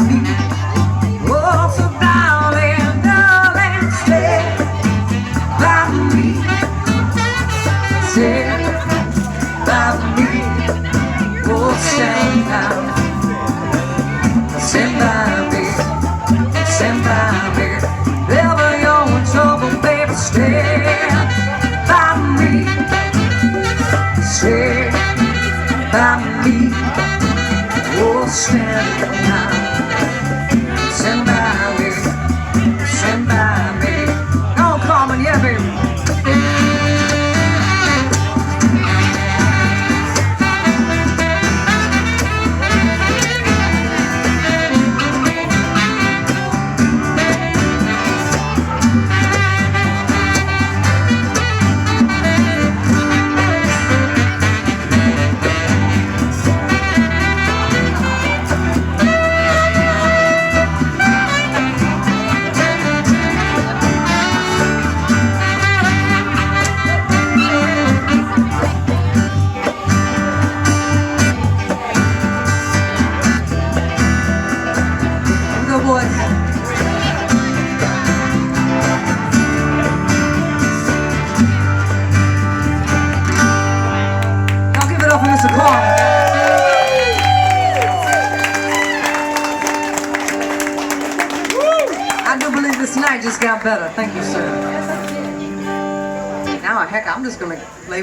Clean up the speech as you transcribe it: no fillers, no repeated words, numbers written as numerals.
me. Oh, so darling, darling, stay by me. Stay by me. Oh, stand down. Stand by me. Stand by me. Ever you're in trouble, baby, stand by me. Stand by me. Oh, stand down. Stand by me. Stand by me. Oh, Carmen, yeah, baby. Boy. Now give it up for Mr. Carmen. I do believe this night just got better. Thank you, sir. Now, heck, I'm just gonna lay